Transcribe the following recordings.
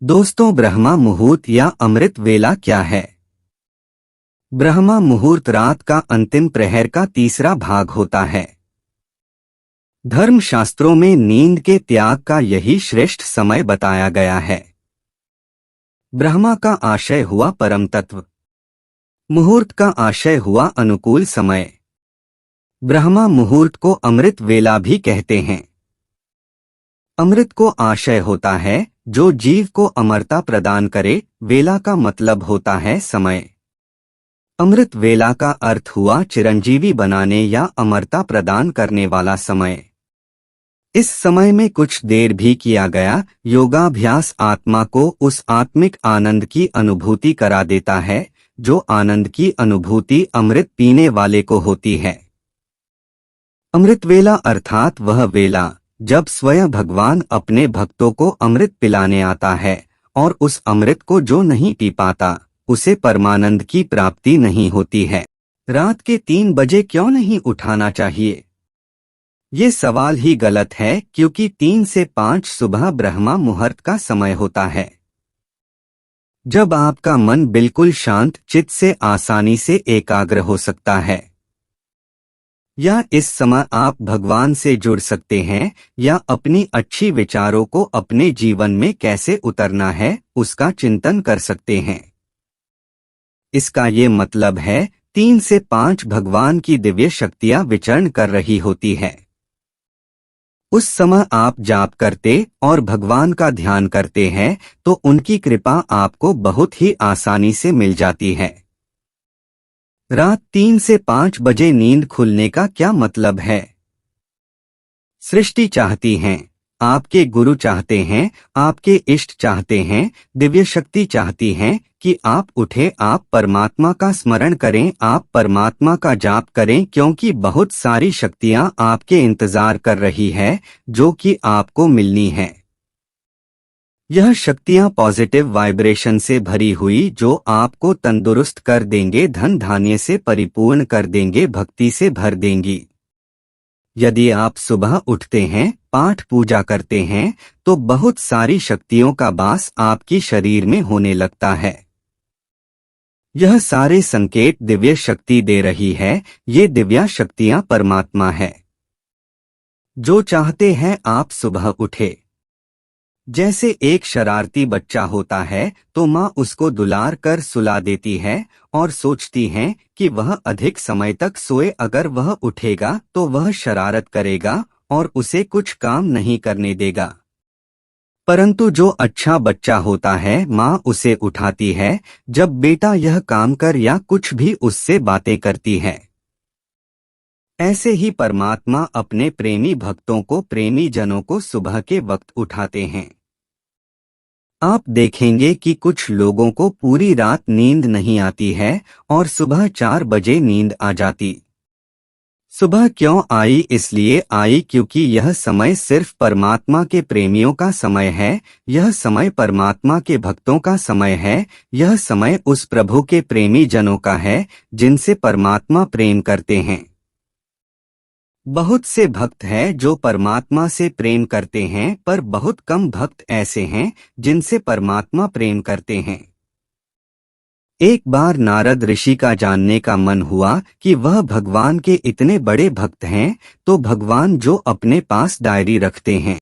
दोस्तों, ब्रह्मा मुहूर्त या अमृत वेला क्या है? ब्रह्मा मुहूर्त रात का अंतिम प्रहर का तीसरा भाग होता है। धर्म शास्त्रों में नींद के त्याग का यही श्रेष्ठ समय बताया गया है। ब्रह्मा का आशय हुआ परम तत्व, मुहूर्त का आशय हुआ अनुकूल समय। ब्रह्मा मुहूर्त को अमृत वेला भी कहते हैं। अमृत को आशय होता है जो जीव को अमरता प्रदान करे। वेला का मतलब होता है समय। अमृत वेला का अर्थ हुआ चिरंजीवी बनाने या अमरता प्रदान करने वाला समय। इस समय में कुछ देर भी किया गया योगाभ्यास आत्मा को उस आत्मिक आनंद की अनुभूति करा देता है जो आनंद की अनुभूति अमृत पीने वाले को होती है। अमृत वेला अर्थात वह वेला जब स्वयं भगवान अपने भक्तों को अमृत पिलाने आता है, और उस अमृत को जो नहीं पी पाता उसे परमानंद की प्राप्ति नहीं होती है। रात के 3 बजे क्यों नहीं उठाना चाहिए? ये सवाल ही गलत है, क्योंकि 3 से 5 सुबह ब्रह्मा मुहूर्त का समय होता है, जब आपका मन बिल्कुल शांत चित्त से आसानी से एकाग्र हो सकता है। या इस समय आप भगवान से जुड़ सकते हैं या अपनी अच्छी विचारों को अपने जीवन में कैसे उतरना है उसका चिंतन कर सकते हैं। इसका ये मतलब है 3 से 5 भगवान की दिव्य शक्तियां विचरण कर रही होती है। उस समय आप जाप करते और भगवान का ध्यान करते हैं तो उनकी कृपा आपको बहुत ही आसानी से मिल जाती है। रात 3 से 5 बजे नींद खुलने का क्या मतलब है? सृष्टि चाहती है, आपके गुरु चाहते हैं, आपके इष्ट चाहते हैं, दिव्य शक्ति चाहती है कि आप उठे, आप परमात्मा का स्मरण करें, आप परमात्मा का जाप करें, क्योंकि बहुत सारी शक्तियां आपके इंतजार कर रही है जो कि आपको मिलनी है। यह शक्तियां पॉजिटिव वाइब्रेशन से भरी हुई जो आपको तंदुरुस्त कर देंगे, धन धान्य से परिपूर्ण कर देंगे, भक्ति से भर देंगी। यदि आप सुबह उठते हैं, पाठ पूजा करते हैं तो बहुत सारी शक्तियों का वास आपकी शरीर में होने लगता है। यह सारे संकेत दिव्य शक्ति दे रही है। ये दिव्या शक्तियां परमात्मा है जो चाहते हैं आप सुबह उठे। जैसे एक शरारती बच्चा होता है तो माँ उसको दुलार कर सुला देती है और सोचती है कि वह अधिक समय तक सोए, अगर वह उठेगा तो वह शरारत करेगा और उसे कुछ काम नहीं करने देगा। परंतु जो अच्छा बच्चा होता है माँ उसे उठाती है जब बेटा यह काम कर, या कुछ भी उससे बातें करती है। ऐसे ही परमात्मा अपने प्रेमी भक्तों को, प्रेमी जनों को सुबह के वक्त उठाते हैं। आप देखेंगे कि कुछ लोगों को पूरी रात नींद नहीं आती है और सुबह 4 बजे नींद आ जाती। सुबह क्यों आई? इसलिए आई क्योंकि यह समय सिर्फ परमात्मा के प्रेमियों का समय है, यह समय परमात्मा के भक्तों का समय है, यह समय उस प्रभु के प्रेमी जनों का है जिनसे परमात्मा प्रेम करते हैं। बहुत से भक्त हैं जो परमात्मा से प्रेम करते हैं, पर बहुत कम भक्त ऐसे हैं जिनसे परमात्मा प्रेम करते हैं। एक बार नारद ऋषि का जानने का मन हुआ कि वह भगवान के इतने बड़े भक्त हैं, तो भगवान जो अपने पास डायरी रखते हैं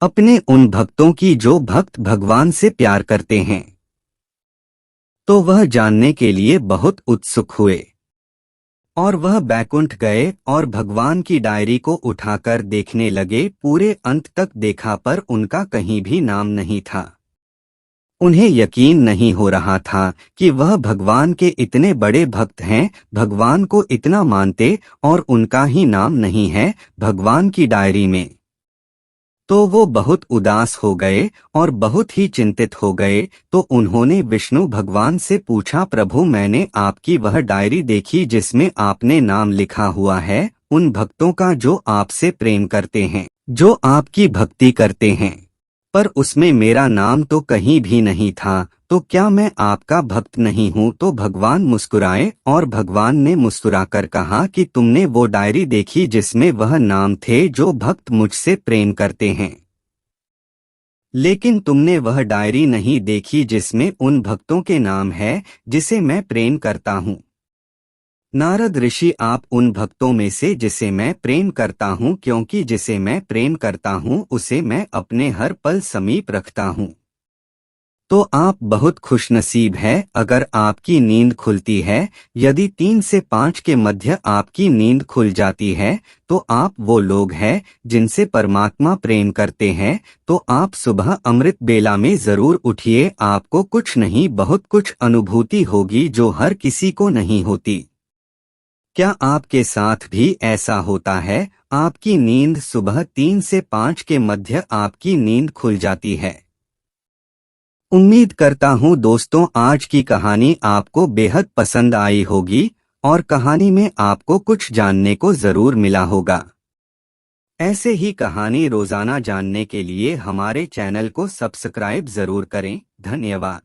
अपने उन भक्तों की जो भक्त भगवान से प्यार करते हैं, तो वह जानने के लिए बहुत उत्सुक हुए और वह बैकुंठ गए और भगवान की डायरी को उठाकर देखने लगे। पूरे अंत तक देखा पर उनका कहीं भी नाम नहीं था। उन्हें यकीन नहीं हो रहा था कि वह भगवान के इतने बड़े भक्त हैं, भगवान को इतना मानते, और उनका ही नाम नहीं है भगवान की डायरी में। तो वो बहुत उदास हो गए और बहुत ही चिंतित हो गए। तो उन्होंने विष्णु भगवान से पूछा, प्रभु मैंने आपकी वह डायरी देखी जिसमें आपने नाम लिखा हुआ है उन भक्तों का जो आपसे प्रेम करते हैं, जो आपकी भक्ति करते हैं, पर उसमें मेरा नाम तो कहीं भी नहीं था, तो क्या मैं आपका भक्त नहीं हूँ? तो भगवान मुस्कुराए और भगवान ने मुस्कुराकर कहा कि तुमने वो डायरी देखी जिसमें वह नाम थे जो भक्त मुझसे प्रेम करते हैं। लेकिन तुमने वह डायरी नहीं देखी जिसमें उन भक्तों के नाम है जिसे मैं प्रेम करता हूँ। नारद ऋषि, आप उन भक्तों में से जिसे मैं प्रेम करता हूँ, क्योंकि जिसे मैं प्रेम करता हूँ उसे मैं अपने हर पल समीप रखता हूँ। तो आप बहुत खुशनसीब है अगर आपकी नींद खुलती है। यदि 3 से 5 के मध्य आपकी नींद खुल जाती है तो आप वो लोग हैं जिनसे परमात्मा प्रेम करते हैं। तो आप सुबह अमृत बेला में जरूर उठिए, आपको कुछ नहीं बहुत कुछ अनुभूति होगी जो हर किसी को नहीं होती। क्या आपके साथ भी ऐसा होता है? आपकी नींद सुबह 3 से 5 के मध्य आपकी नींद खुल जाती है। उम्मीद करता हूँ दोस्तों आज की कहानी आपको बेहद पसंद आई होगी और कहानी में आपको कुछ जानने को जरूर मिला होगा। ऐसे ही कहानी रोजाना जानने के लिए हमारे चैनल को सब्सक्राइब जरूर करें। धन्यवाद।